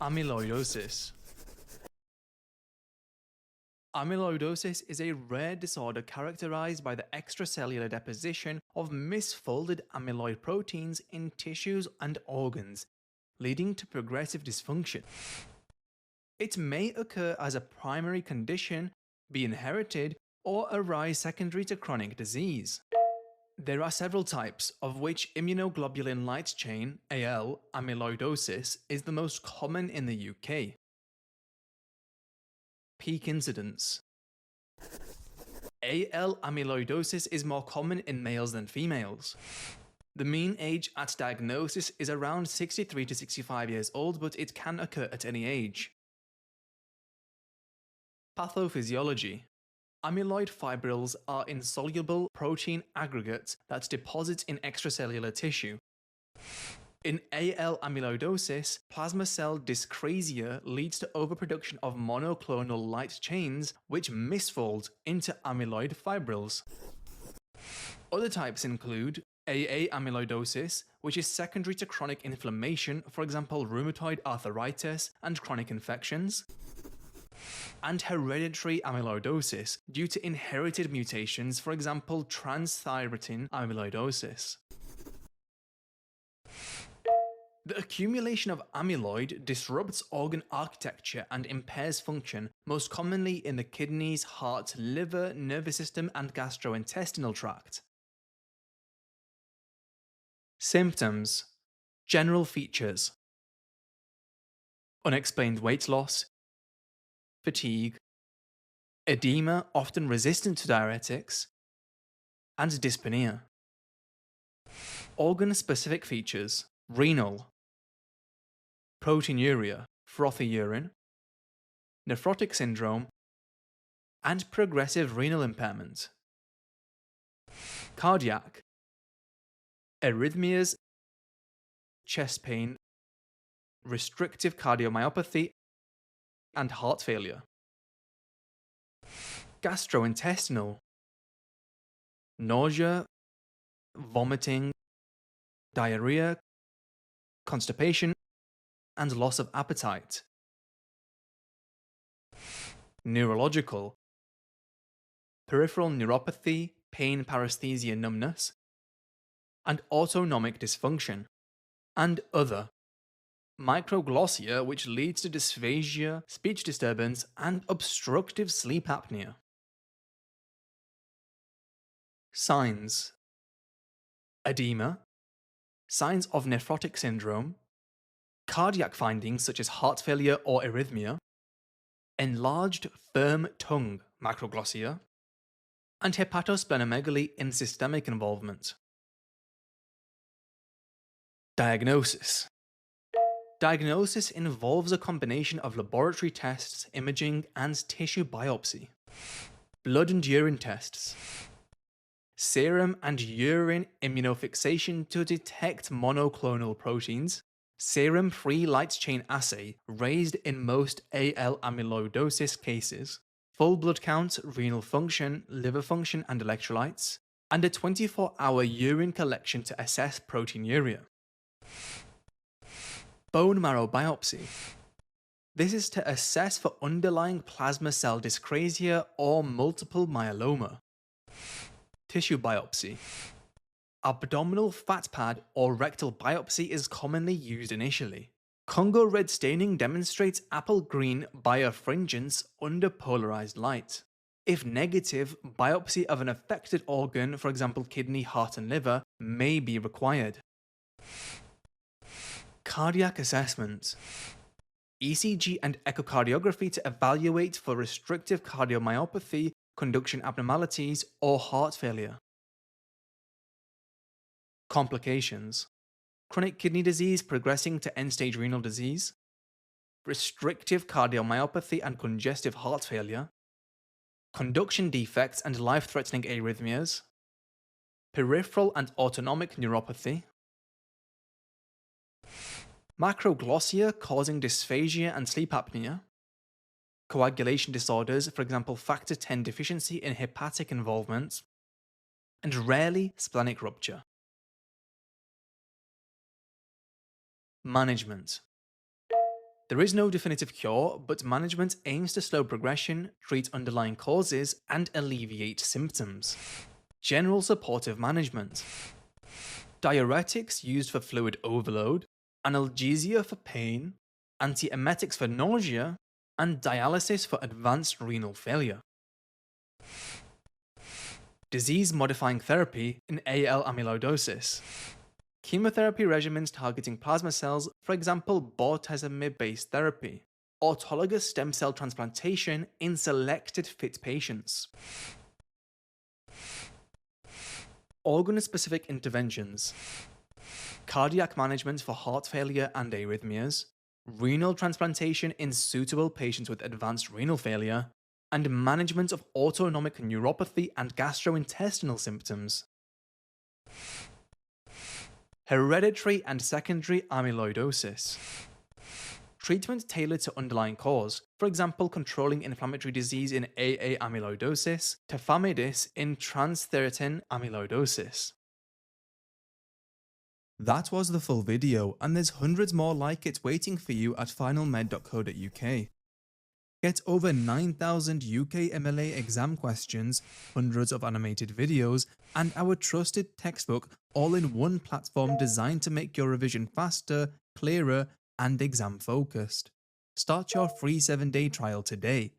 Amyloidosis. Amyloidosis is a rare disorder characterized by the extracellular deposition of misfolded amyloid proteins in tissues and organs, leading to progressive dysfunction. It may occur as a primary condition, be inherited, or arise secondary to chronic disease. There are several types, of which immunoglobulin light chain (AL) amyloidosis is the most common in the UK. Peak incidence. AL amyloidosis is more common in males than females. The mean age at diagnosis is around 63 to 65 years old, but it can occur at any age. Pathophysiology. Amyloid fibrils are insoluble protein aggregates that deposit in extracellular tissue. In AL amyloidosis, plasma cell dyscrasia leads to overproduction of monoclonal light chains which misfold into amyloid fibrils. Other types include AA amyloidosis, which is secondary to chronic inflammation, for example rheumatoid arthritis and chronic infections, and hereditary amyloidosis due to inherited mutations, for example transthyretin amyloidosis. The accumulation of amyloid disrupts organ architecture and impairs function, most commonly in the kidneys, heart, liver, nervous system, and gastrointestinal tract. Symptoms. General features: unexplained weight loss, fatigue, edema often resistant to diuretics, and dyspnea. Organ-specific features: renal, proteinuria, frothy urine, nephrotic syndrome, and progressive renal impairment. Cardiac, arrhythmias, chest pain, restrictive cardiomyopathy, and heart failure. Gastrointestinal, nausea, vomiting, diarrhea, constipation, and loss of appetite. Neurological, peripheral neuropathy, pain, paresthesia, numbness, and autonomic dysfunction. And other, microglossia, which leads to dysphagia, speech disturbance, and obstructive sleep apnea. Signs: edema, signs of nephrotic syndrome, cardiac findings such as heart failure or arrhythmia, enlarged firm tongue macroglossia, and hepatosplenomegaly in systemic involvement. Diagnosis. Diagnosis involves a combination of laboratory tests, imaging, and tissue biopsy. Blood and urine tests. Serum and urine immunofixation to detect monoclonal proteins. Serum free light chain assay raised in most AL amyloidosis cases. Full blood count, renal function, liver function, and electrolytes. And a 24-hour urine collection to assess proteinuria. Bone marrow biopsy. This is to assess for underlying plasma cell dyscrasia or multiple myeloma. Tissue biopsy. Abdominal fat pad or rectal biopsy is commonly used initially. Congo red staining demonstrates apple green birefringence under polarized light. If negative, biopsy of an affected organ, for example kidney, heart, and liver, may be required. Cardiac assessment. ECG and echocardiography to evaluate for restrictive cardiomyopathy, conduction abnormalities, or heart failure. Complications. Chronic kidney disease progressing to end-stage renal disease, restrictive cardiomyopathy and congestive heart failure, conduction defects and life-threatening arrhythmias, peripheral and autonomic neuropathy, macroglossia causing dysphagia and sleep apnea, coagulation disorders, for example factor X deficiency in hepatic involvement, and rarely splenic rupture. Management. There is no definitive cure, but management aims to slow progression, treat underlying causes, and alleviate symptoms. General supportive management. Diuretics used for fluid overload, analgesia for pain, antiemetics for nausea, and dialysis for advanced renal failure. Disease-modifying therapy in AL amyloidosis. Chemotherapy regimens targeting plasma cells, for example bortezomib-based therapy. Autologous stem cell transplantation in selected fit patients. Organ-specific interventions. Cardiac management for heart failure and arrhythmias. Renal transplantation in suitable patients with advanced renal failure. And management of autonomic neuropathy and gastrointestinal symptoms. Hereditary and secondary amyloidosis. Treatment tailored to underlying cause, for example controlling inflammatory disease in AA amyloidosis, tafamidis in transthyretin amyloidosis. That was the full video, and there's hundreds more like it waiting for you at finalmed.co.uk. Get over 9,000 UKMLA exam questions, hundreds of animated videos, and our trusted textbook all in one platform designed to make your revision faster, clearer, and exam focused. Start your free 7-day trial today